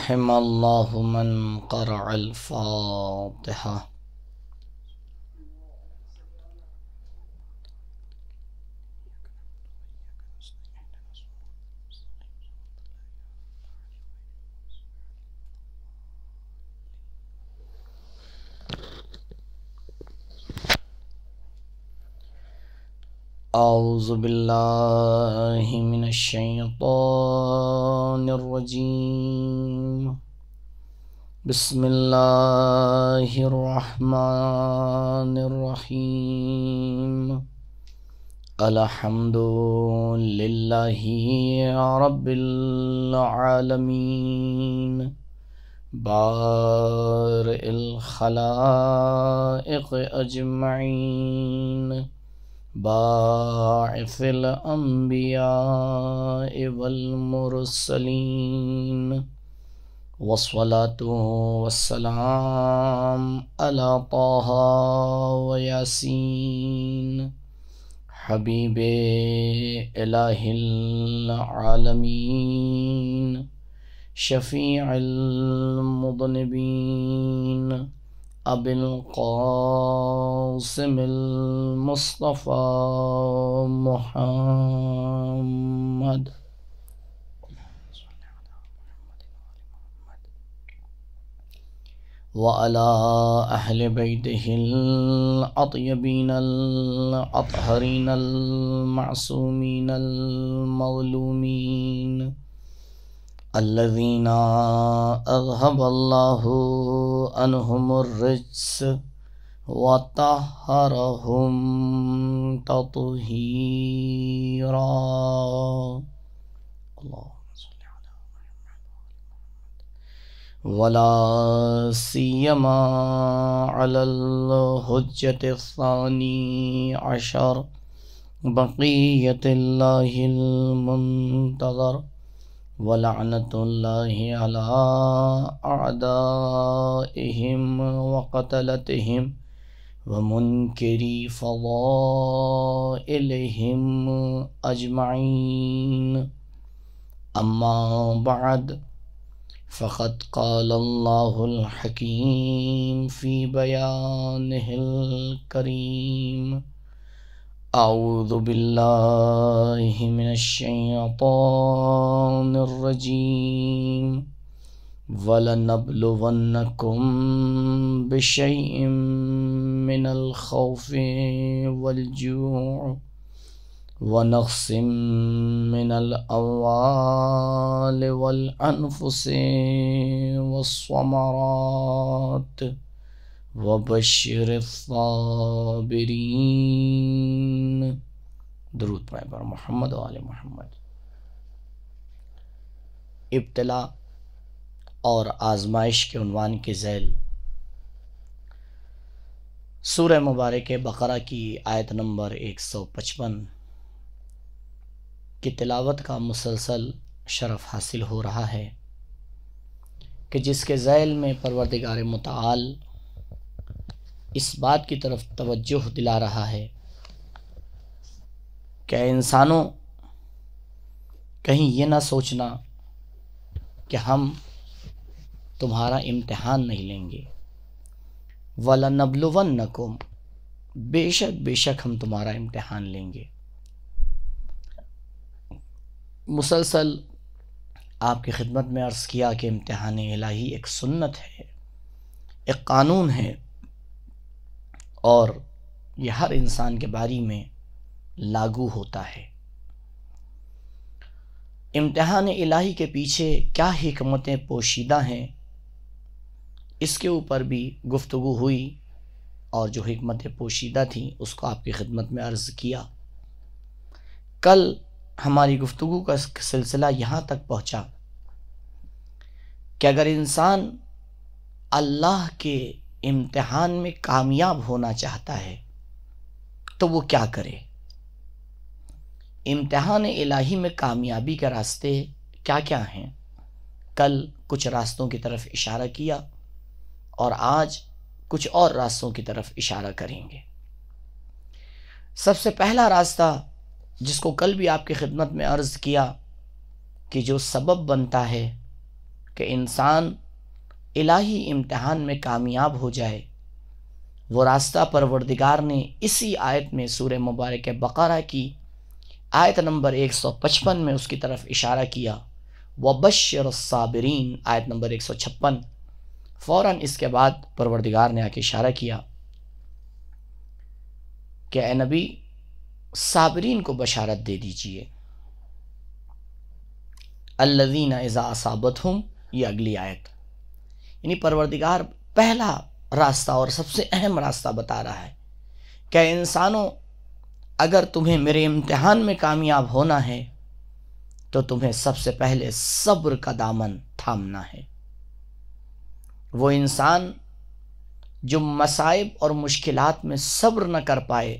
رحم الله من قرأ الفاتحة. أعوذ بالله من الشيطان الرجيم. بسم الله الرحمن الرحيم. الحمد لله رب العالمين بارئ الخلائق أجمعين باعث الأنبياء والمرسلين والصلاة والسلام على طه وياسين حبيب إله العالمين شفيع المذنبين أبي القاسم المصطفى محمد وعلى أهل بيته الأطيبين الأطهرين المعصومين المظلومين الذين أذهب الله عنهم الرجس وطهرهم تطهيرا. اللهم صل على محمد ولا سيما على الحجة الثاني عشر بقية الله المنتظر ولعنة الله على أعدائهم وقتلتهم ومنكري فضائلهم أجمعين. أما بعد، فقد قال الله الحكيم في بيانه الكريم: أعوذ بالله من الشيطان الرجيم. وَلَنَبْلُوَنَّكُمْ بِشَيْءٍ مِّنَ الْخَوْفِ وَالْجُوعِ وَنَقْصٍ مِّنَ الْأَمْوَالِ وَالْأَنفُسِ وَالثَّمَرَاتِ وَبَشِّرِ الصَّابِرِينَ. درود پڑھیں پر محمد و آل محمد. ابتلا اور آزمائش کے عنوان کے ذیل سورہ مبارک بقرہ کی آیت نمبر 155 کی تلاوت کا مسلسل شرف حاصل ہو رہا ہے کہ جس کے ذیل میں پروردگار متعال اس بات کی طرف توجہ دلا رہا ہے کہ انسانوں کہیں یہ نہ سوچنا کہ ہم تمہارا امتحان نہیں لیں گے. وَلَنَبْلُوَنَّكُمْ، بے شک ہم تمہارا امتحان لیں گے. مسلسل آپ کی خدمت میں عرض کیا کہ امتحان الہی ایک سنت ہے، ایک قانون ہے، اور یہ ہر انسان کے باری میں لاگو ہوتا ہے. امتحان الہی کے پیچھے کیا حکمتیں پوشیدہ ہیں، اس کے اوپر بھی گفتگو ہوئی، اور جو حکمتیں پوشیدہ تھیں اس کو آپ کی خدمت میں عرض کیا. کل ہماری گفتگو کا سلسلہ یہاں تک پہنچا کہ اگر انسان اللہ کے امتحان میں کامیاب ہونا چاہتا ہے تو وہ کیا کرے. امتحان الہی میں کامیابی کے راستے کیا کیا ہیں؟ کل کچھ راستوں کی طرف اشارہ کیا اور آج کچھ اور راستوں کی طرف اشارہ کریں گے. سب سے پہلا راستہ جس کو کل بھی آپ کی خدمت میں عرض کیا کہ جو سبب بنتا ہے کہ انسان الہی امتحان میں کامیاب ہو جائے، وہ راستہ پروردگار نے اسی آیت میں سورہ مبارک بقرہ کی آیت نمبر 155 میں اس کی طرف اشارہ کیا، وَبَشِّرِ الصَّابِرِينَ، آیت نمبر 156۔ فوراً اس کے بعد پروردگار نے آ کے اشارہ کیا کہ اے نبی صابرین کو بشارت دے دیجئے، الذین اذا اصابتہم، یہ اگلی آیت، یعنی پروردگار پہلا راستہ اور سب سے اہم راستہ بتا رہا ہے کہ انسانوں، اگر تمہیں میرے امتحان میں کامیاب ہونا ہے تو تمہیں سب سے پہلے صبر کا دامن تھامنا ہے۔ وہ انسان جو مصائب اور مشکلات میں صبر نہ کر پائے،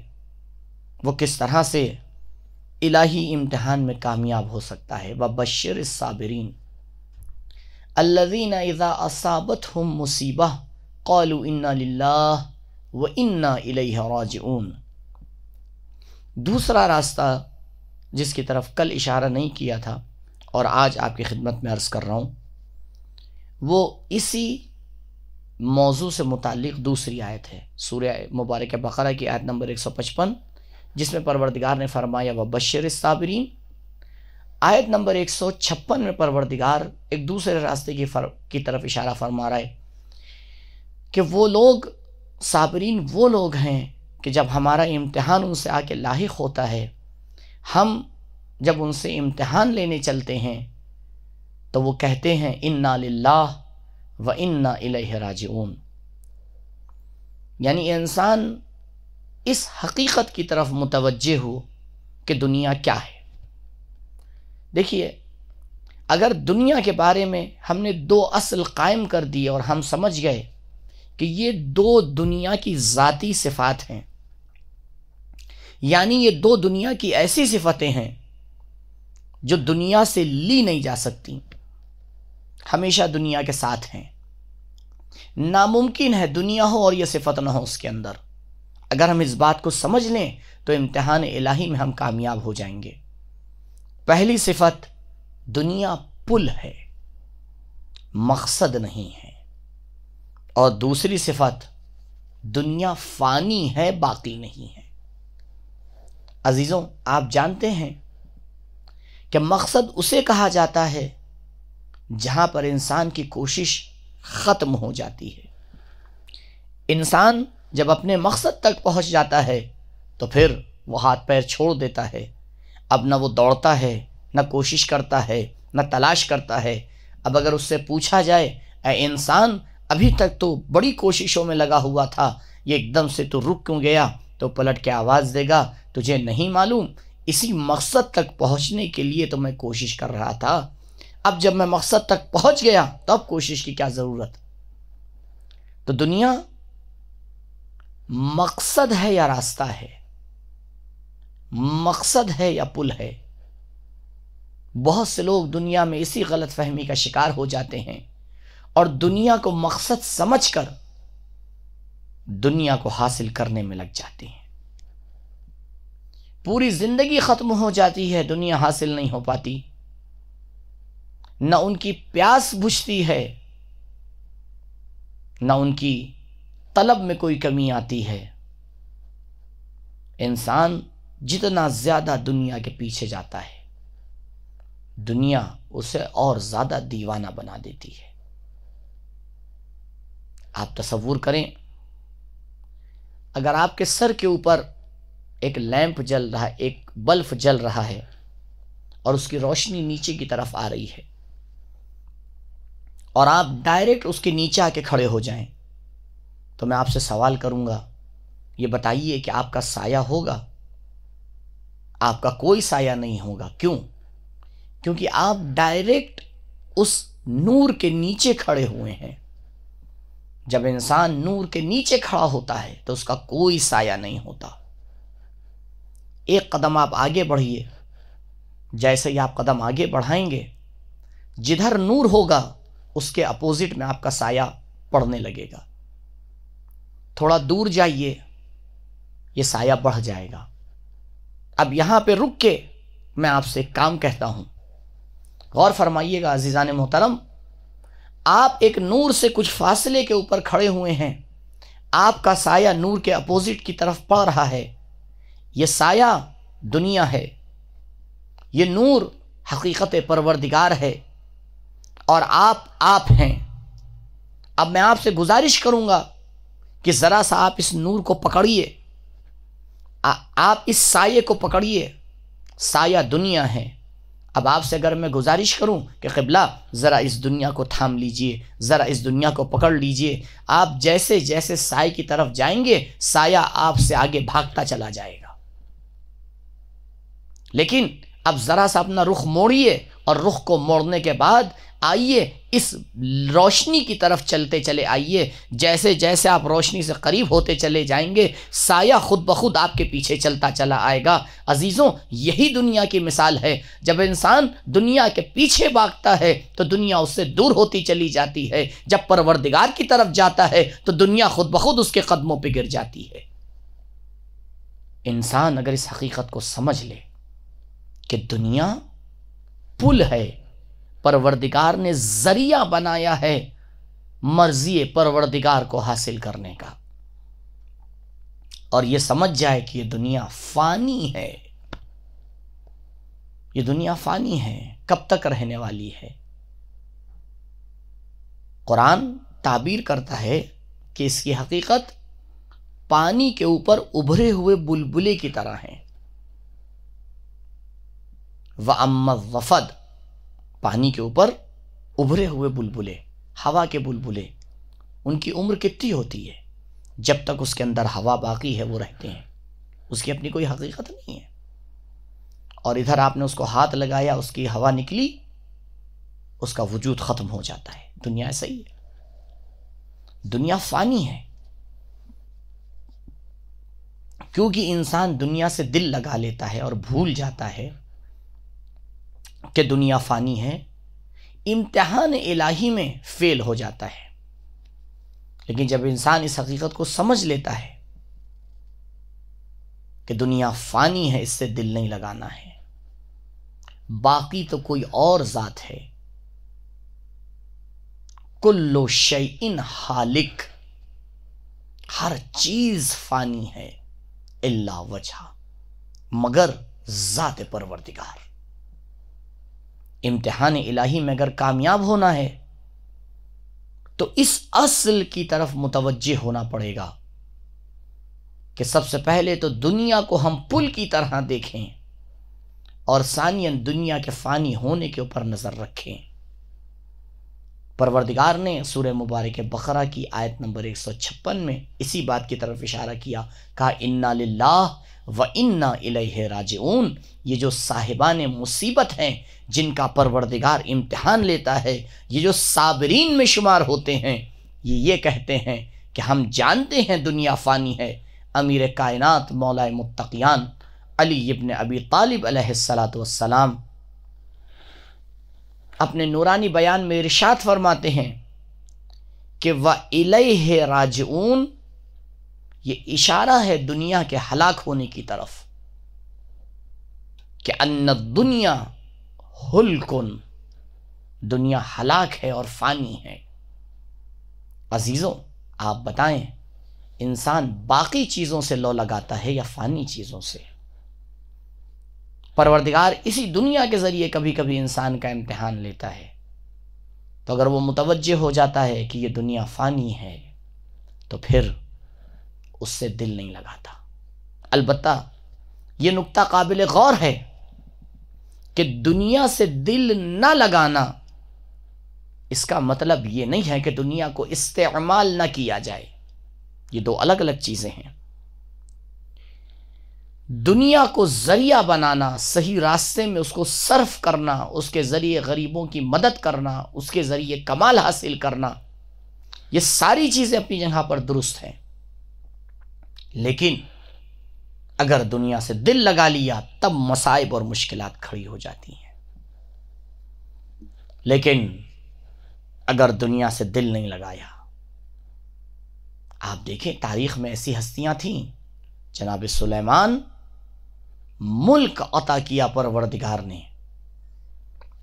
وہ کس طرح سے الہی امتحان میں کامیاب ہو سکتا ہے؟ وَبَشِّرِ الصَّابِرِينَ الَّذِينَ إِذَا أَصَابَتْهُمْ مُصِيبَةٌ قَالُوا إِنَّا لِلَّهِ وَإِنَّا إِلَيْهِ رَاجِعُونَ۔ دوسرا راستہ جس کی طرف کل اشارہ نہیں کیا تھا اور آج آپ کی خدمت میں عرض کر رہا ہوں، وہ اسی موضوع سے متعلق دوسری آیت ہے، سورہ مبارک بقرہ کی آیت نمبر 155، جس میں پروردگار نے فرمایا وَبَشِّرِ الصَّابِرِينَ۔ آیت نمبر 156 میں پروردگار ایک دوسرے راستے کی طرف اشارہ فرما رہا ہے کہ وہ لوگ صابرین وہ لوگ ہیں کہ جب ہمارا امتحان ان سے آ کے لاحق ہوتا ہے، ہم جب ان سے امتحان لینے چلتے ہیں تو وہ کہتے ہیں انا للہ و انا الیہ راجعون، یعنی انسان اس حقیقت کی طرف متوجہ ہو کہ دنیا کیا ہے۔ دیکھیے، اگر دنیا کے بارے میں ہم نے دو اصل قائم کر دیے اور ہم سمجھ گئے کہ یہ دو دنیا کی ذاتی صفات ہیں، یعنی یہ دو دنیا کی ایسی صفتیں ہیں جو دنیا سے لی نہیں جا سکتی، ہمیشہ دنیا کے ساتھ ہیں، ناممکن ہے دنیا ہو اور یہ صفت نہ ہو اس کے اندر۔ اگر ہم اس بات کو سمجھ لیں تو امتحان الہی میں ہم کامیاب ہو جائیں گے۔ پہلی صفت، دنیا پل ہے، مقصد نہیں ہے، اور دوسری صفت، دنیا فانی ہے، باقی نہیں ہے۔ عزیزوں، آپ جانتے ہیں کہ مقصد اسے کہا جاتا ہے جہاں پر انسان کی کوشش ختم ہو جاتی ہے۔ انسان جب اپنے مقصد تک پہنچ جاتا ہے تو پھر وہ ہاتھ پیر چھوڑ دیتا ہے، اب نہ وہ دوڑتا ہے، نہ کوشش کرتا ہے، نہ تلاش کرتا ہے۔ اب اگر اس سے پوچھا جائے اے انسان، ابھی تک تو بڑی کوششوں میں لگا ہوا تھا، یہ ایک دم سے تو رک کیوں گیا؟ تو پلٹ کے آواز دے گا، تجھے نہیں معلوم، اسی مقصد تک پہنچنے کے لیے تو میں کوشش کر رہا تھا، اب جب میں مقصد تک پہنچ گیا تو اب کوشش کی کیا ضرورت؟ تو دنیا مقصد ہے یا راستہ ہے؟ مقصد ہے یا پل ہے؟ بہت سے لوگ دنیا میں اسی غلط فہمی کا شکار ہو جاتے ہیں اور دنیا کو مقصد سمجھ کر دنیا کو حاصل کرنے میں لگ جاتے ہیں۔ پوری زندگی ختم ہو جاتی ہے، دنیا حاصل نہیں ہو پاتی، نہ ان کی پیاس بجھتی ہے، نہ ان کی طلب میں کوئی کمی آتی ہے۔ انسان جتنا زیادہ دنیا کے پیچھے جاتا ہے، دنیا اسے اور زیادہ دیوانہ بنا دیتی ہے۔ آپ تصور کریں، اگر آپ کے سر کے اوپر ایک لیمپ جل رہا ہے، ایک بلب جل رہا ہے اور اس کی روشنی نیچے کی طرف آ رہی ہے اور آپ ڈائریکٹ اس کے نیچے آ کے کھڑے ہو جائیں، تو میں آپ سے سوال کروں گا، یہ بتائیے کہ آپ کا سایہ ہوگا؟ آپ کا کوئی سایہ نہیں ہوگا۔ کیوں؟ کیونکہ آپ ڈائریکٹ اس نور کے نیچے کھڑے ہوئے ہیں۔ جب انسان نور کے نیچے کھڑا ہوتا ہے تو اس کا کوئی سایہ نہیں ہوتا۔ ایک قدم آپ آگے بڑھیے، جیسے ہی آپ قدم آگے بڑھائیں گے، جدھر نور ہوگا اس کے اپوزٹ میں آپ کا سایہ پڑنے لگے گا۔ تھوڑا دور جائیے، یہ سایہ بڑھ جائے گا۔ اب یہاں پہ رک کے میں آپ سے ایک کام کہتا ہوں، غور فرمائیے گا عزیزان محترم۔ آپ ایک نور سے کچھ فاصلے کے اوپر کھڑے ہوئے ہیں، آپ کا سایہ نور کے اپوزٹ کی طرف پڑ رہا ہے، یہ سایہ دنیا ہے، یہ نور حقیقت پروردگار ہے، اور آپ ہیں۔ اب میں آپ سے گزارش کروں گا کہ ذرا سا آپ اس نور کو پکڑیے، آپ اس سائے کو پکڑیے، سایہ دنیا ہے۔ اب آپ سے اگر میں گزارش کروں کہ قبلہ ذرا اس دنیا کو تھام لیجئے، ذرا اس دنیا کو پکڑ لیجئے، آپ جیسے جیسے سائے کی طرف جائیں گے سایہ آپ سے آگے بھاگتا چلا جائے گا۔ لیکن اب ذرا سا اپنا رخ موڑیے، اور رخ کو موڑنے کے بعد آئیے اس روشنی کی طرف چلتے چلے آئیے۔ جیسے جیسے آپ روشنی سے قریب ہوتے چلے جائیں گے سایہ خود بخود آپ کے پیچھے چلتا چلا آئے گا۔ عزیزوں، یہی دنیا کی مثال ہے۔ جب انسان دنیا کے پیچھے بھاگتا ہے تو دنیا اس سے دور ہوتی چلی جاتی ہے، جب پروردگار کی طرف جاتا ہے تو دنیا خود بخود اس کے قدموں پہ گر جاتی ہے۔ انسان اگر اس حقیقت کو سمجھ لے کہ دنیا پل ہے، پروردگار نے ذریعہ بنایا ہے مرضی پروردگار کو حاصل کرنے کا، اور یہ سمجھ جائے کہ یہ دنیا فانی ہے، یہ دنیا فانی ہے، کب تک رہنے والی ہے۔ قرآن تعبیر کرتا ہے کہ اس کی حقیقت پانی کے اوپر ابھرے ہوئے بلبلے کی طرح ہیں۔ وَأَمَّا الظَّفَدْ، پانی کے اوپر ابھرے ہوئے بلبلے، ہوا کے بلبلے، ان کی عمر کتنی ہوتی ہے؟ جب تک اس کے اندر ہوا باقی ہے وہ رہتے ہیں، اس کی اپنی کوئی حقیقت نہیں ہے۔ اور ادھر آپ نے اس کو ہاتھ لگایا، اس کی ہوا نکلی، اس کا وجود ختم ہو جاتا ہے۔ دنیا ایسا ہی ہے، دنیا فانی ہے۔ کیونکہ انسان دنیا سے دل لگا لیتا ہے اور بھول جاتا ہے کہ دنیا فانی ہے، امتحان الہی میں فیل ہو جاتا ہے۔ لیکن جب انسان اس حقیقت کو سمجھ لیتا ہے کہ دنیا فانی ہے، اس سے دل نہیں لگانا ہے، باقی تو کوئی اور ذات ہے۔ کل شیء ہالک، ہر چیز فانی ہے، الا وجہ، مگر ذات پروردگار۔ امتحان الہی میں اگر کامیاب ہونا ہے تو اس اصل کی طرف متوجہ ہونا پڑے گا کہ سب سے پہلے تو دنیا کو ہم پل کی طرح دیکھیں، اور ثانیاً دنیا کے فانی ہونے کے اوپر نظر رکھیں۔ پروردگار نے سورہ مبارک بقرہ کی آیت نمبر 156 میں اسی بات کی طرف اشارہ کیا، کہا انا للہ و انا الیہ راجعون۔ یہ جو صاحبان مصیبت ہیں جن کا پروردگار امتحان لیتا ہے، یہ جو صابرین میں شمار ہوتے ہیں، یہ کہتے ہیں کہ ہم جانتے ہیں دنیا فانی ہے۔ امیر کائنات مولا متقیان علی ابن ابی طالب علیہ السلام اپنے نورانی بیان میں ارشاد فرماتے ہیں کہ وَإِلَيْهِ راجعون، یہ اشارہ ہے دنیا کے ہلاک ہونے کی طرف، کہ ان الدنیا ہلکن، دنیا ہلاک ہے اور فانی ہے۔ عزیزوں، آپ بتائیں انسان باقی چیزوں سے لو لگاتا ہے یا فانی چیزوں سے؟ پروردگار اسی دنیا کے ذریعے کبھی کبھی انسان کا امتحان لیتا ہے، تو اگر وہ متوجہ ہو جاتا ہے کہ یہ دنیا فانی ہے تو پھر اس سے دل نہیں لگاتا۔ البتہ یہ نکتہ قابل غور ہے کہ دنیا سے دل نہ لگانا اس کا مطلب یہ نہیں ہے کہ دنیا کو استعمال نہ کیا جائے، یہ دو الگ الگ چیزیں ہیں۔ دنیا کو ذریعہ بنانا، صحیح راستے میں اس کو صرف کرنا، اس کے ذریعے غریبوں کی مدد کرنا، اس کے ذریعے کمال حاصل کرنا، یہ ساری چیزیں اپنی جگہ پر درست ہیں۔ لیکن اگر دنیا سے دل لگا لیا تب مصائب اور مشکلات کھڑی ہو جاتی ہیں۔ لیکن اگر دنیا سے دل نہیں لگایا، آپ دیکھیں تاریخ میں ایسی ہستیاں تھیں، جناب سلیمان ملک عطا کیا پروردگار نے،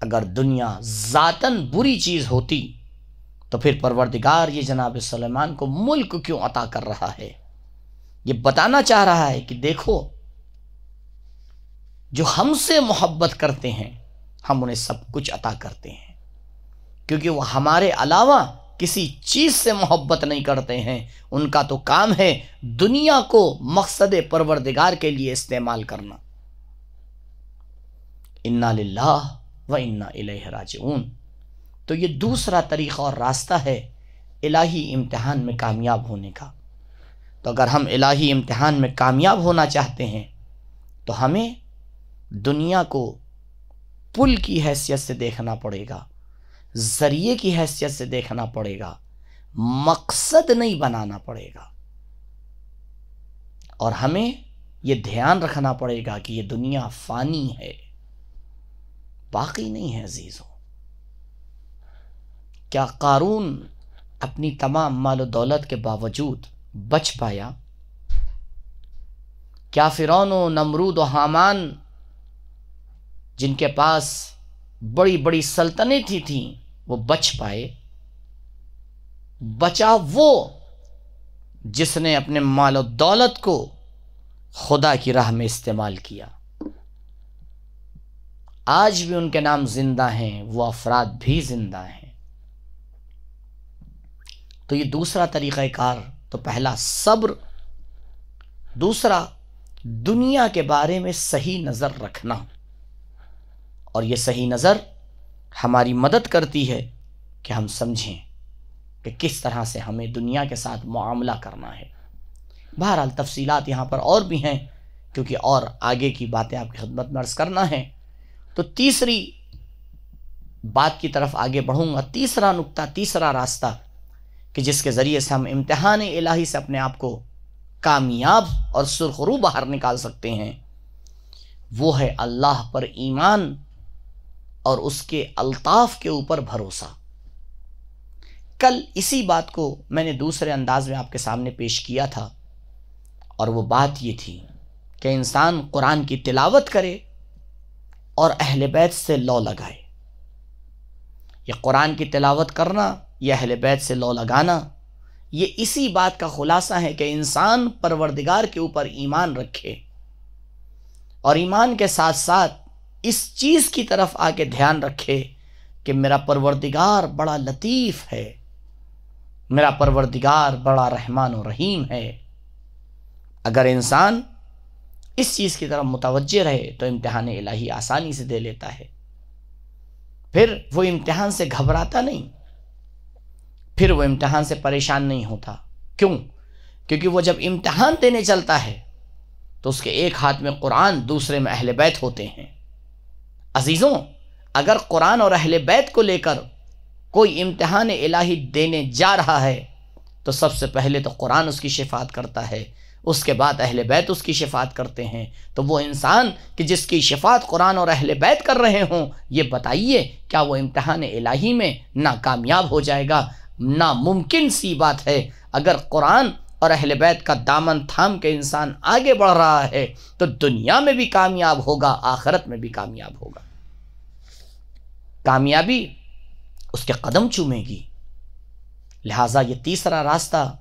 اگر دنیا ذاتاً بری چیز ہوتی تو پھر پروردگار یہ جناب سلیمان کو ملک کیوں عطا کر رہا ہے؟ یہ بتانا چاہ رہا ہے کہ دیکھو جو ہم سے محبت کرتے ہیں ہم انہیں سب کچھ عطا کرتے ہیں، کیونکہ وہ ہمارے علاوہ کسی چیز سے محبت نہیں کرتے ہیں۔ ان کا تو کام ہے دنیا کو مقصد پروردگار کے لیے استعمال کرنا۔ انا للہ و انا الیہ راجعون۔ تو یہ دوسرا طریقہ اور راستہ ہے الہی امتحان میں کامیاب ہونے کا۔ تو اگر ہم الہی امتحان میں کامیاب ہونا چاہتے ہیں تو ہمیں دنیا کو پل کی حیثیت سے دیکھنا پڑے گا، ذریعے کی حیثیت سے دیکھنا پڑے گا، مقصد نہیں بنانا پڑے گا۔ اور ہمیں یہ دھیان رکھنا پڑے گا کہ یہ دنیا فانی ہے، باقی نہیں ہے۔ عزیزوں، کیا قارون اپنی تمام مال و دولت کے باوجود بچ پایا؟ کیا فرعون و نمرود و حامان جن کے پاس بڑی بڑی سلطنتیں تھیں وہ بچ پائے؟ بچا وہ جس نے اپنے مال و دولت کو خدا کی راہ میں استعمال کیا۔ آج بھی ان کے نام زندہ ہیں، وہ افراد بھی زندہ ہیں۔ تو یہ دوسرا طریقہ کار، تو پہلا صبر، دوسرا دنیا کے بارے میں صحیح نظر رکھنا، اور یہ صحیح نظر ہماری مدد کرتی ہے کہ ہم سمجھیں کہ کس طرح سے ہمیں دنیا کے ساتھ معاملہ کرنا ہے۔ بہرحال تفصیلات یہاں پر اور بھی ہیں، کیونکہ اور آگے کی باتیں آپ کی خدمت میں عرض کرنا ہے۔ تو تیسری بات کی طرف آگے بڑھوں گا، تیسرا نقطہ، تیسرا راستہ کہ جس کے ذریعے سے ہم امتحان الہی سے اپنے آپ کو کامیاب اور سرخرو باہر نکال سکتے ہیں، وہ ہے اللہ پر ایمان اور اس کے الطاف کے اوپر بھروسہ۔ کل اسی بات کو میں نے دوسرے انداز میں آپ کے سامنے پیش کیا تھا، اور وہ بات یہ تھی کہ انسان قرآن کی تلاوت کرے اور اہل بیت سے لو لگائے۔ یہ قرآن کی تلاوت کرنا، یہ اہل بیت سے لو لگانا، یہ اسی بات کا خلاصہ ہے کہ انسان پروردگار کے اوپر ایمان رکھے، اور ایمان کے ساتھ ساتھ اس چیز کی طرف آ کے دھیان رکھے کہ میرا پروردگار بڑا لطیف ہے، میرا پروردگار بڑا رحمان و رحیم ہے۔ اگر انسان اس چیز کی طرف متوجہ رہے تو امتحان الہی آسانی سے دے لیتا ہے، پھر وہ امتحان سے گھبراتا نہیں، پھر وہ امتحان سے پریشان نہیں ہوتا۔ کیوں؟ کیونکہ وہ جب امتحان دینے چلتا ہے تو اس کے ایک ہاتھ میں قرآن، دوسرے میں اہل بیت ہوتے ہیں۔ عزیزوں، اگر قرآن اور اہل بیت کو لے کر کوئی امتحان الہی دینے جا رہا ہے تو سب سے پہلے تو قرآن اس کی شفاعت کرتا ہے، اس کے بعد اہل بیت اس کی شفاعت کرتے ہیں۔ تو وہ انسان کہ جس کی شفاعت قرآن اور اہل بیت کر رہے ہوں، یہ بتائیے کیا وہ امتحان الہی میں ناکامیاب ہو جائے گا؟ ناممکن سی بات ہے۔ اگر قرآن اور اہل بیت کا دامن تھام کے انسان آگے بڑھ رہا ہے تو دنیا میں بھی کامیاب ہوگا، آخرت میں بھی کامیاب ہوگا۔ کامیابی اس کے قدم چومے گی۔ لہٰذا یہ تیسرا راستہ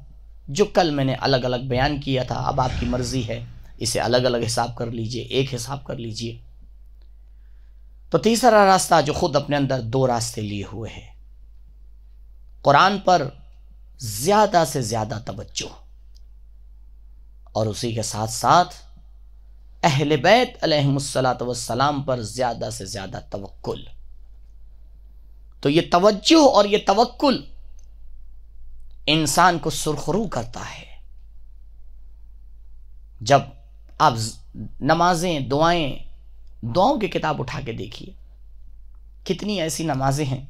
جو کل میں نے الگ الگ بیان کیا تھا، اب آپ کی مرضی ہے اسے الگ الگ حساب کر لیجئے، ایک حساب کر لیجئے۔ تو تیسرا راستہ جو خود اپنے اندر دو راستے لیے ہوئے ہے، قرآن پر زیادہ سے زیادہ توجہ، اور اسی کے ساتھ ساتھ اہل بیت علیہم الصلاۃ پر زیادہ سے زیادہ توکل۔ تو یہ توجہ اور یہ توکل انسان کو سرخرو کرتا ہے۔ جب آپ نمازیں، دعاؤں کی کتاب اٹھا کے دیکھیے، کتنی ایسی نمازیں ہیں۔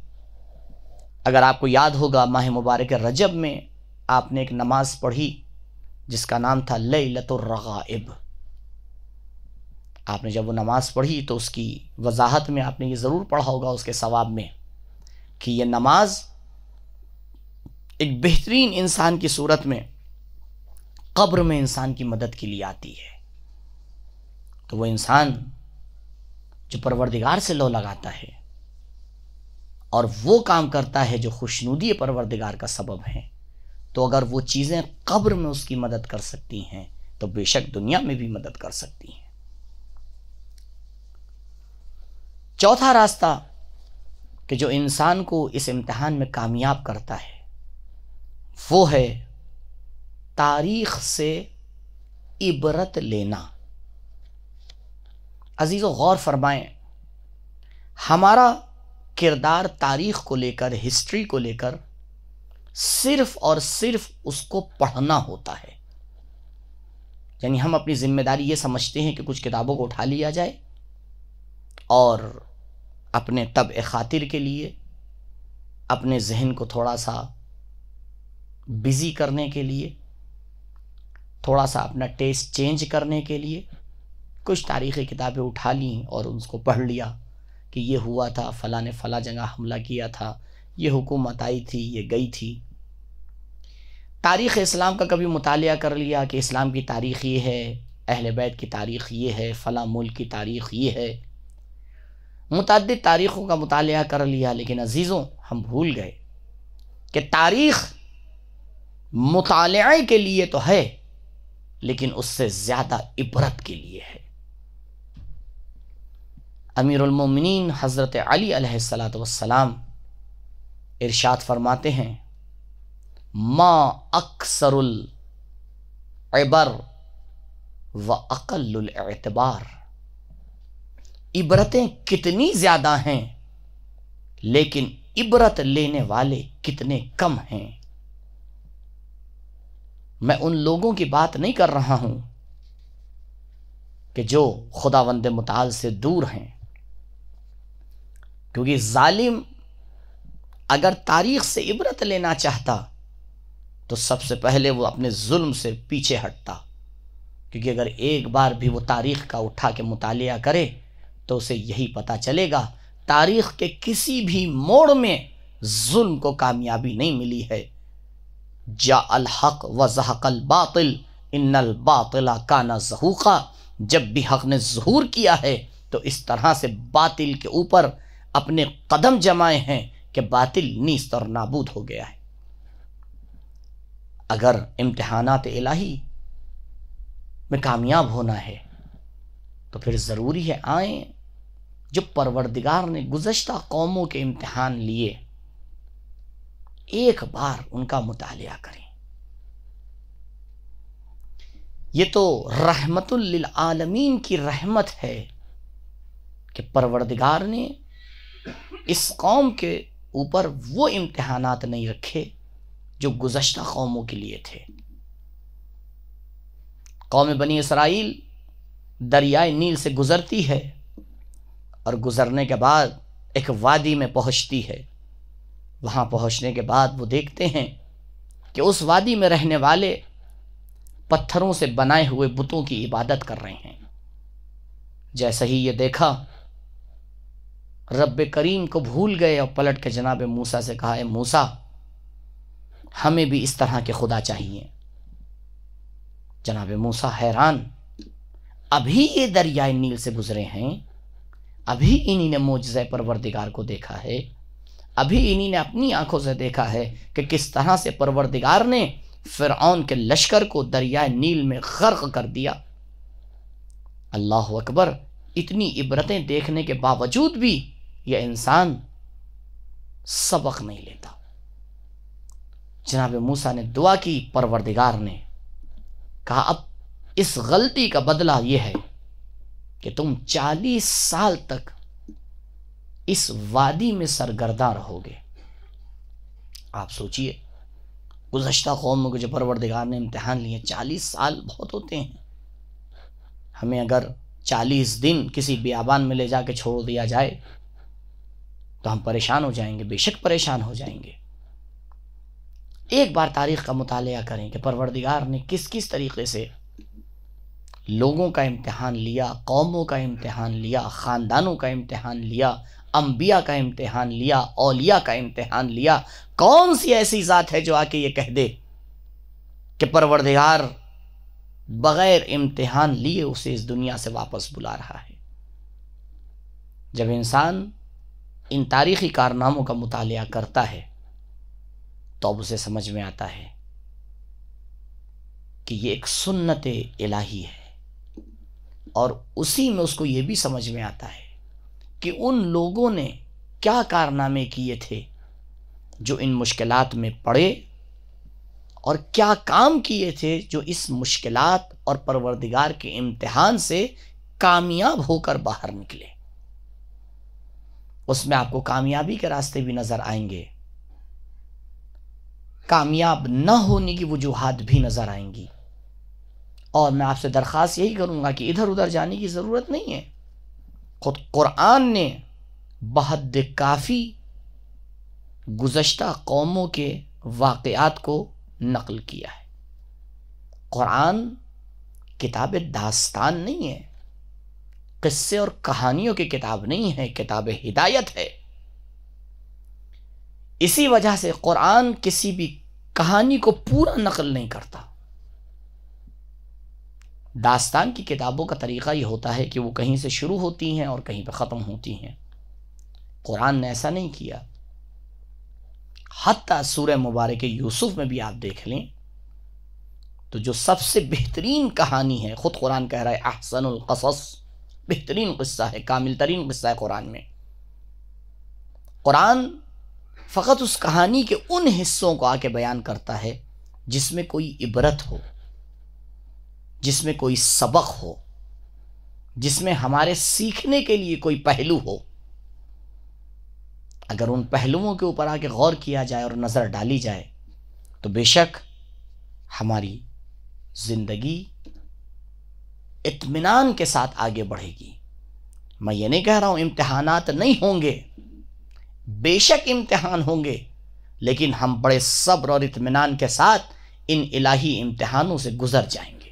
اگر آپ کو یاد ہوگا ماہ مبارک رجب میں آپ نے ایک نماز پڑھی جس کا نام تھا لیلۃ الرغائب۔ آپ نے جب وہ نماز پڑھی تو اس کی وضاحت میں آپ نے یہ ضرور پڑھا ہوگا اس کے ثواب میں کہ یہ نماز ایک بہترین انسان کی صورت میں قبر میں انسان کی مدد کے لیے آتی ہے۔ تو وہ انسان جو پروردگار سے لو لگاتا ہے اور وہ کام کرتا ہے جو خوشنودی پروردگار کا سبب ہے، تو اگر وہ چیزیں قبر میں اس کی مدد کر سکتی ہیں تو بے شک دنیا میں بھی مدد کر سکتی ہیں۔ چوتھا راستہ کہ جو انسان کو اس امتحان میں کامیاب کرتا ہے وہ ہے تاریخ سے عبرت لینا۔ عزیزو غور فرمائیں، ہمارا کردار تاریخ کو لے کر، ہسٹری کو لے کر صرف اور صرف اس کو پڑھنا ہوتا ہے۔ یعنی ہم اپنی ذمہ داری یہ سمجھتے ہیں کہ کچھ کتابوں کو اٹھا لیا جائے اور اپنے طبع خاطر کے لیے، اپنے ذہن کو تھوڑا سا بزی کرنے کے لیے، تھوڑا سا اپنا ٹیسٹ چینج کرنے کے لیے کچھ تاریخی کتابیں اٹھا لیں اور اس کو پڑھ لیا کہ یہ ہوا تھا، فلاں نے فلاں جگہ حملہ کیا تھا، یہ حکومت آئی تھی، یہ گئی تھی۔ تاریخ اسلام کا کبھی مطالعہ کر لیا کہ اسلام کی تاریخ یہ ہے، اہل بیت کی تاریخ یہ ہے، فلاں ملک کی تاریخ یہ ہے، متعدد تاریخوں کا مطالعہ کر لیا، لیکن عزیزوں ہم بھول گئے کہ تاریخ مطالعے کے لیے تو ہے لیکن اس سے زیادہ عبرت کے لیے ہے۔ امیر المومنین حضرت علی علیہ السلام ارشاد فرماتے ہیں، ما اکثر العبر و اقل الاعتبار، عبرتیں کتنی زیادہ ہیں لیکن عبرت لینے والے کتنے کم ہیں۔ میں ان لوگوں کی بات نہیں کر رہا ہوں کہ جو خداوند متعال سے دور ہیں، کیونکہ ظالم اگر تاریخ سے عبرت لینا چاہتا تو سب سے پہلے وہ اپنے ظلم سے پیچھے ہٹتا، کیونکہ اگر ایک بار بھی وہ تاریخ کا اٹھا کے مطالعہ کرے تو اسے یہی پتا چلے گا تاریخ کے کسی بھی موڑ میں ظلم کو کامیابی نہیں ملی ہے۔ جاء الحق وزہق الباطل ان الباطل کان زہوقا، جب بھی حق نے ظہور کیا ہے تو اس طرح سے باطل کے اوپر اپنے قدم جمائے ہیں کہ باطل نیست اور نابود ہو گیا ہے۔ اگر امتحانات الہی میں کامیاب ہونا ہے تو پھر ضروری ہے آئیں جو پروردگار نے گزشتہ قوموں کے امتحان لیے، ایک بار ان کا مطالعہ کریں۔ یہ تو رحمت للعالمین کی رحمت ہے کہ پروردگار نے اس قوم کے اوپر وہ امتحانات نہیں رکھے جو گزشتہ قوموں کے لیے تھے۔ قوم بنی اسرائیل دریائے نیل سے گزرتی ہے اور گزرنے کے بعد ایک وادی میں پہنچتی ہے۔ وہاں پہنچنے کے بعد وہ دیکھتے ہیں کہ اس وادی میں رہنے والے پتھروں سے بنائے ہوئے بتوں کی عبادت کر رہے ہیں۔ جیسے ہی یہ دیکھا رب کریم کو بھول گئے اور پلٹ کے جناب موسیٰ سے کہا، اے موسیٰ ہمیں بھی اس طرح کے خدا چاہیے۔ جناب موسیٰ حیران، ابھی یہ دریائے نیل سے گزرے ہیں، ابھی انہی نے معجزہ پروردگار کو دیکھا ہے، ابھی انہی نے اپنی آنکھوں سے دیکھا ہے کہ کس طرح سے پروردگار نے فرعون کے لشکر کو دریائے نیل میں غرق کر دیا۔ اللہ اکبر، اتنی عبرتیں دیکھنے کے باوجود بھی یہ انسان سبق نہیں لیتا۔ جناب موسیٰ نے دعا کی، پروردگار نے کہا اب اس غلطی کا بدلہ یہ ہے کہ تم 40 سال تک اس وادی میں سرگرداں رہو گے۔ آپ سوچئے گزشتہ قوم کو جو پروردگار نے امتحان لیے، 40 سال بہت ہوتے ہیں۔ ہمیں اگر 40 دن کسی بیابان میں لے جا کے چھوڑ دیا جائے تو ہم پریشان ہو جائیں گے، بے شک پریشان ہو جائیں گے۔ ایک بار تاریخ کا مطالعہ کریں کہ پروردگار نے کس کس طریقے سے لوگوں کا امتحان لیا، قوموں کا امتحان لیا، خاندانوں کا امتحان لیا، انبیاء کا امتحان لیا، اولیاء کا امتحان لیا۔ کون سی ایسی ذات ہے جو آ کے یہ کہہ دے کہ پروردگار بغیر امتحان لیے اسے اس دنیا سے واپس بلا رہا ہے؟ جب انسان ان تاریخی کارناموں کا مطالعہ کرتا ہے تو اب اسے سمجھ میں آتا ہے کہ یہ ایک سنت الہی ہے، اور اسی میں اس کو یہ بھی سمجھ میں آتا ہے کہ ان لوگوں نے کیا کارنامے کیے تھے جو ان مشکلات میں پڑے، اور کیا کام کیے تھے جو اس مشکلات اور پروردگار کے امتحان سے کامیاب ہو کر باہر نکلے۔ اس میں آپ کو کامیابی کے راستے بھی نظر آئیں گے، کامیاب نہ ہونے کی وجوہات بھی نظر آئیں گی، اور میں آپ سے درخواست یہی کروں گا کہ ادھر ادھر جانے کی ضرورت نہیں ہے۔ خود قرآن نے بحد کافی گزشتہ قوموں کے واقعات کو نقل کیا ہے۔ قرآن کتاب داستان نہیں ہے، قصے اور کہانیوں کی کتاب نہیں ہے، کتاب ہدایت ہے۔ اسی وجہ سے قرآن کسی بھی کہانی کو پورا نقل نہیں کرتا۔ داستان کی کتابوں کا طریقہ یہ ہوتا ہے کہ وہ کہیں سے شروع ہوتی ہیں اور کہیں پہ ختم ہوتی ہیں۔ قرآن نے ایسا نہیں کیا۔ حتیٰ سورہ مبارک یوسف میں بھی آپ دیکھ لیں تو جو سب سے بہترین کہانی ہے، خود قرآن کہہ رہا ہے احسن القصص، بہترین قصہ ہے، کامل ترین قصہ ہے قرآن میں۔ قرآن فقط اس کہانی کے ان حصوں کو آ کے بیان کرتا ہے جس میں کوئی عبرت ہو، جس میں کوئی سبق ہو، جس میں ہمارے سیکھنے کے لیے کوئی پہلو ہو۔ اگر ان پہلوؤں کے اوپر آ کے غور کیا جائے اور نظر ڈالی جائے تو بے شک ہماری زندگی اطمینان کے ساتھ آگے بڑھے گی۔ میں یہ نہیں کہہ رہا ہوں امتحانات نہیں ہوں گے، بے شک امتحان ہوں گے، لیکن ہم بڑے صبر اور اطمینان کے ساتھ ان الہی امتحانوں سے گزر جائیں گے۔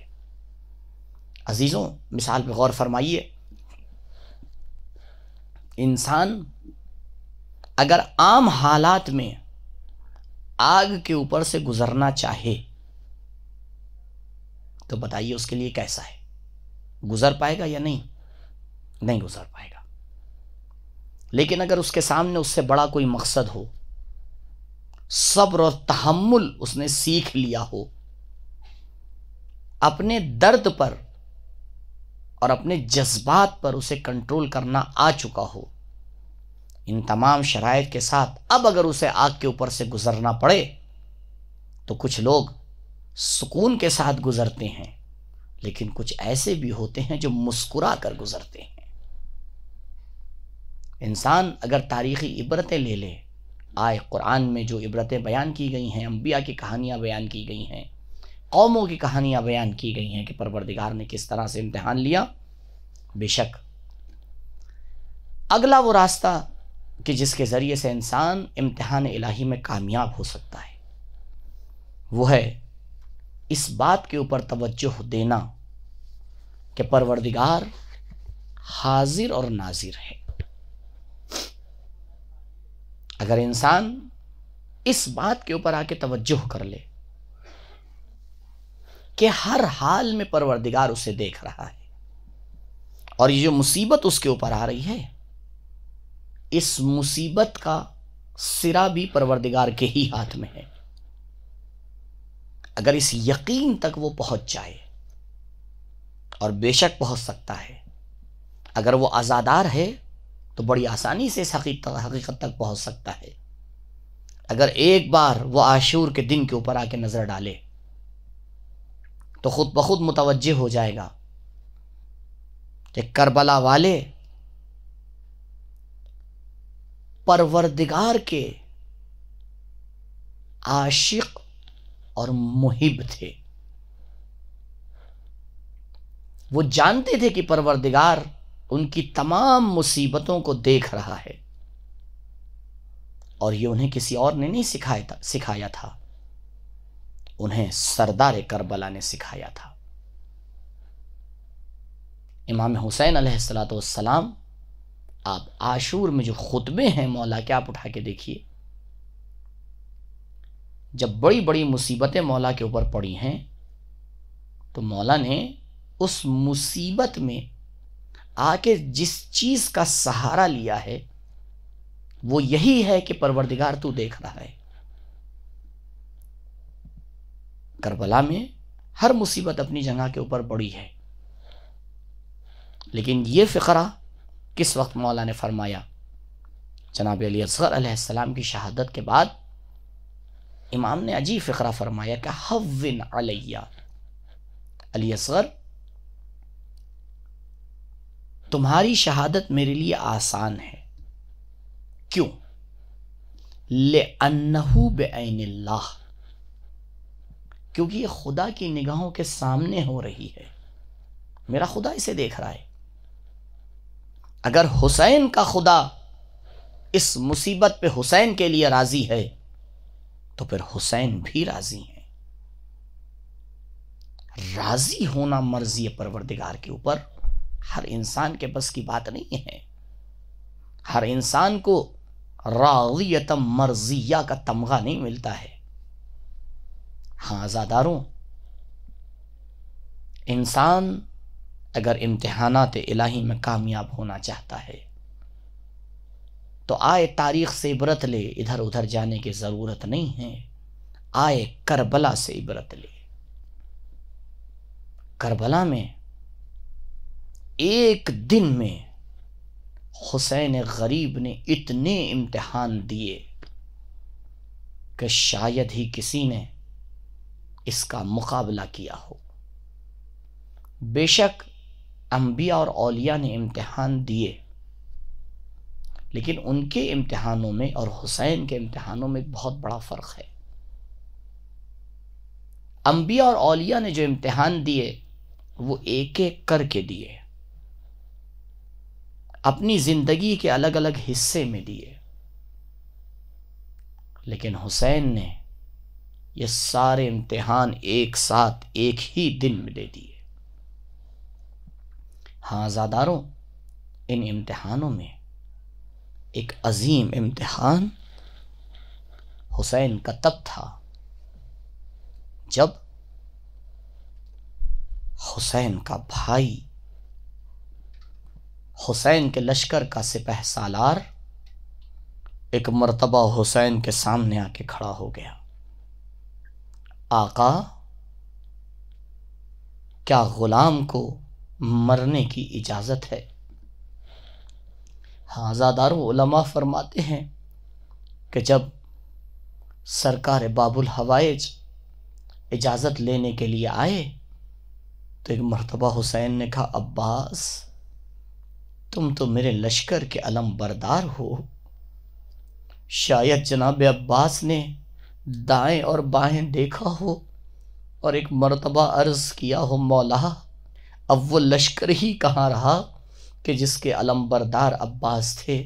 عزیزوں، مثال پہ غور فرمائیے، انسان اگر عام حالات میں آگ کے اوپر سے گزرنا چاہے تو بتائیے اس کے لیے کیسا ہے؟ گزر پائے گا یا نہیں گزر پائے گا۔ لیکن اگر اس کے سامنے اس سے بڑا کوئی مقصد ہو، صبر اور تحمل اس نے سیکھ لیا ہو، اپنے درد پر اور اپنے جذبات پر اسے کنٹرول کرنا آ چکا ہو، ان تمام شرائط کے ساتھ اب اگر اسے آگ کے اوپر سے گزرنا پڑے تو کچھ لوگ سکون کے ساتھ گزرتے ہیں، لیکن کچھ ایسے بھی ہوتے ہیں جو مسکرا کر گزرتے ہیں۔ انسان اگر تاریخی عبرتیں لے لے، آئے قرآن میں جو عبرتیں بیان کی گئی ہیں، انبیاء کی کہانیاں بیان کی گئی ہیں، قوموں کی کہانیاں بیان کی گئی ہیں کہ پروردگار نے کس طرح سے امتحان لیا، بے شک اگلا وہ راستہ کہ جس کے ذریعے سے انسان امتحان الہی میں کامیاب ہو سکتا ہے، وہ ہے اس بات کے اوپر توجہ دینا کہ پروردگار حاضر اور ناظر ہے۔ اگر انسان اس بات کے اوپر آ کے توجہ کر لے کہ ہر حال میں پروردگار اسے دیکھ رہا ہے، اور یہ جو مصیبت اس کے اوپر آ رہی ہے، اس مصیبت کا سرا بھی پروردگار کے ہی ہاتھ میں ہے، اگر اس یقین تک وہ پہنچ جائے، اور بے شک پہنچ سکتا ہے، اگر وہ عزادار ہے تو بڑی آسانی سے اس حقیقت تک پہنچ سکتا ہے۔ اگر ایک بار وہ عاشور کے دن کے اوپر آ کے نظر ڈالے تو خود بخود متوجہ ہو جائے گا کہ کربلا والے پروردگار کے عاشق اور محب تھے۔ وہ جانتے تھے کہ پروردگار ان کی تمام مصیبتوں کو دیکھ رہا ہے، اور یہ انہیں کسی اور نے نہیں سکھایا تھا، انہیں سردار کربلا نے سکھایا تھا۔ امام حسین علیہ السلام، آپ عاشور میں جو خطبے ہیں مولا کے، آپ اٹھا کے دیکھیے، جب بڑی بڑی مصیبتیں مولا کے اوپر پڑی ہیں تو مولا نے اس مصیبت میں آ کے جس چیز کا سہارا لیا ہے وہ یہی ہے کہ پروردگار تو دیکھ رہا ہے۔ کربلا میں ہر مصیبت اپنی جگہ کے اوپر بڑی ہے، لیکن یہ فقرہ کس وقت مولا نے فرمایا؟ جناب علی اصغر علیہ السلام کی شہادت کے بعد امام نے عجیب فقرہ فرمایا کہ حوّن علیہ، علی اصغر تمہاری شہادت میرے لیے آسان ہے۔ کیوں؟ لِأَنَّهُ بِعَيْنِ اللَّهِ، کیونکہ یہ خدا کی نگاہوں کے سامنے ہو رہی ہے، میرا خدا اسے دیکھ رہا ہے۔ اگر حسین کا خدا اس مصیبت پہ حسین کے لیے راضی ہے تو پھر حسین بھی راضی ہیں۔ راضی ہونا مرضی پروردگار کے اوپر ہر انسان کے بس کی بات نہیں ہے۔ ہر انسان کو راضیت مرضیہ کا تمغہ نہیں ملتا ہے۔ ہاں عزاداروں، انسان اگر امتحانات الہی میں کامیاب ہونا چاہتا ہے تو آئے تاریخ سے عبرت لے، ادھر ادھر جانے کی ضرورت نہیں ہے، آئے کربلا سے عبرت لے۔ کربلا میں ایک دن میں حسین غریب نے اتنے امتحان دیے کہ شاید ہی کسی نے اس کا مقابلہ کیا ہو۔ بے شک انبیاء اور اولیاء نے امتحان دیے، لیکن ان کے امتحانوں میں اور حسین کے امتحانوں میں بہت بڑا فرق ہے۔ انبیاء اور اولیاء نے جو امتحان دیے وہ ایک ایک کر کے دیے، اپنی زندگی کے الگ الگ حصے میں دیے، لیکن حسین نے یہ سارے امتحان ایک ساتھ ایک ہی دن میں دے دیے۔ ہاں عزاداروں، ان امتحانوں میں ایک عظیم امتحان حسین کا تب تھا جب حسین کا بھائی، حسین کے لشکر کا سپہ سالار ایک مرتبہ حسین کے سامنے آ کے کھڑا ہو گیا۔ آقا، کیا غلام کو مرنے کی اجازت ہے؟ ہاں عزاداروں، علماء فرماتے ہیں کہ جب سرکار باب الحوائج اجازت لینے کے لیے آئے تو ایک مرتبہ حسین نے کہا، عباس تم تو میرے لشکر کے علم بردار ہو۔ شاید جناب عباس نے دائیں اور بائیں دیکھا ہو اور ایک مرتبہ عرض کیا ہو، مولا اب وہ لشکر ہی کہاں رہا کہ جس کے علم بردار عباس تھے۔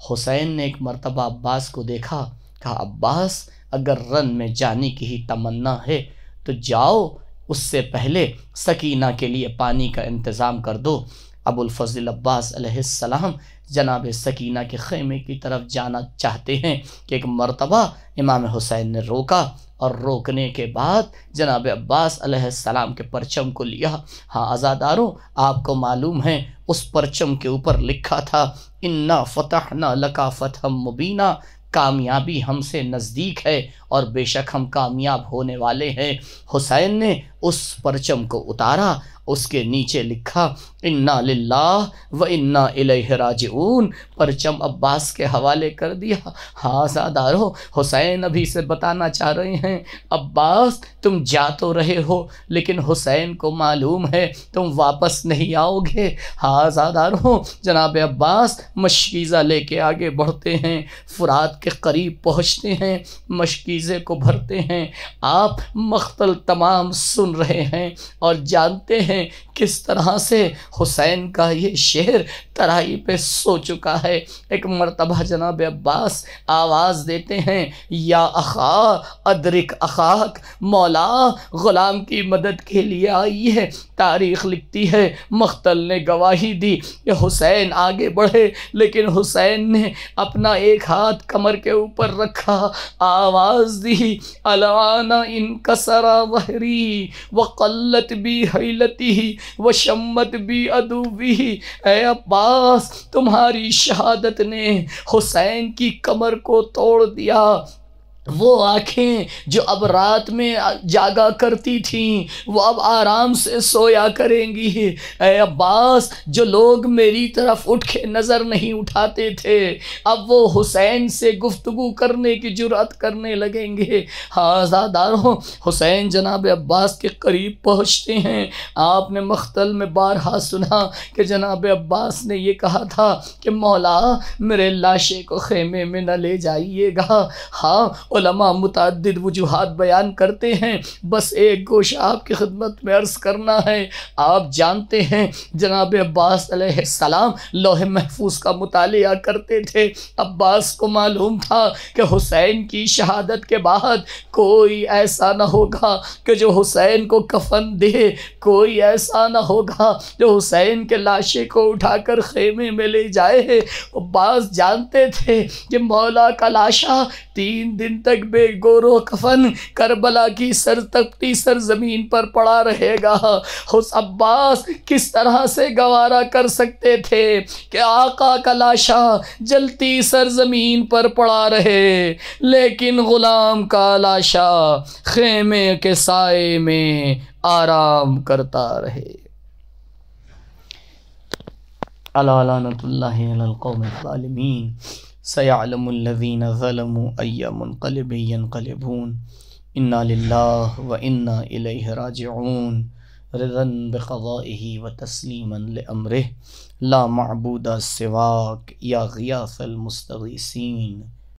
حسین نے ایک مرتبہ عباس کو دیکھا، کہا، عباس اگر رن میں جانے کی ہی تمنا ہے تو جاؤ، اس سے پہلے سکینہ کے لیے پانی کا انتظام کر دو۔ ابو الفضل عباس علیہ السلام جناب سکینہ کے خیمے کی طرف جانا چاہتے ہیں کہ ایک مرتبہ امام حسین نے روکا، اور روکنے کے بعد جناب عباس علیہ السلام کے پرچم کو لیا۔ ہاں عزاداروں، آپ کو معلوم ہے اس پرچم کے اوپر لکھا تھا، اِنَّا فَتَحْنَا لَكَ فَتْحًا مُبِينًا، کامیابی ہم سے نزدیک ہے اور بے شک ہم کامیاب ہونے والے ہیں۔ حسین نے اس پرچم کو اتارا، اس کے نیچے لکھا، اِنَّا لِلَّهِ وَإِنَّا إِلَيْهِ راجعون، پرچم عباس کے حوالے کر دیا۔ ہاں عزادارو، حسین ابھی سے بتانا چاہ رہے ہیں، عباس تم جا تو رہے ہو لیکن حسین کو معلوم ہے تم واپس نہیں آؤ گے۔ ہاں عزادارو، جناب عباس مشکیزہ لے کے آگے بڑھتے ہیں، فرات کے قریب پہنچتے ہیں، مشکیزے کو بھرتے ہیں۔ آپ مقتل تمام سن رہے ہیں اور جانتے ہیں کس طرح سے حسین کا یہ شعر ترائی پہ سو چکا ہے۔ ایک مرتبہ جناب عباس آواز دیتے ہیں، یا اخا ادرک اخاک، مولا غلام کی مدد کے لیے آئی ہے۔ تاریخ لکھتی ہے مقتل نے گواہی دی کہ حسین آگے بڑھے، لیکن حسین نے اپنا ایک ہاتھ کمر کے اوپر رکھا، آواز دی، الان انکسر ظہری وقلت بی حیلتی بھی وشمت بھی عدوی، اے عباس تمہاری شہادت نے حسین کی کمر کو توڑ دیا۔ وہ آنکھیں جو اب رات میں جاگا کرتی تھیں وہ اب آرام سے سویا کریں گی۔ اے عباس جو لوگ میری طرف اٹھ کے نظر نہیں اٹھاتے تھے اب وہ حسین سے گفتگو کرنے کی جرأت کرنے لگیں گے۔ ہاں عزاداروں، حسین جناب عباس کے قریب پہنچتے ہیں۔ آپ نے مقتل میں بارہا سنا کہ جناب عباس نے یہ کہا تھا کہ مولا میرے لاشے کو خیمے میں نہ لے جائیے گا۔ ہاں علماء متعدد وجوہات بیان کرتے ہیں، بس ایک گوشہ آپ کی خدمت میں عرض کرنا ہے۔ آپ جانتے ہیں جناب عباس علیہ السلام لوح محفوظ کا مطالعہ کرتے تھے۔ عباس کو معلوم تھا کہ حسین کی شہادت کے بعد کوئی ایسا نہ ہوگا کہ جو حسین کو کفن دے، کوئی ایسا نہ ہوگا جو حسین کے لاشے کو اٹھا کر خیمے میں لے جائے۔ عباس جانتے تھے کہ مولا کا لاشا 3 دن تک بے گورو کفن کربلا کی سرتپتی سرزمین پر پڑا رہے گا۔ عباس کس طرح سے گوارا کر سکتے تھے کہ آقا کا لاشا جلتی سرزمین پر پڑا رہے لیکن غلام کا لاشا خیمے کے سائے میں آرام کرتا رہے۔ الا لعنۃ اللہ علی القوم الظالمین سیعلم الذین ظلموا ای منقلب ینقلبون انا للہ و انا الیہ راجعون رضا بقضائہ و تسلیما لامرہ لا معبود سواک یا غیاث المستغیثین۔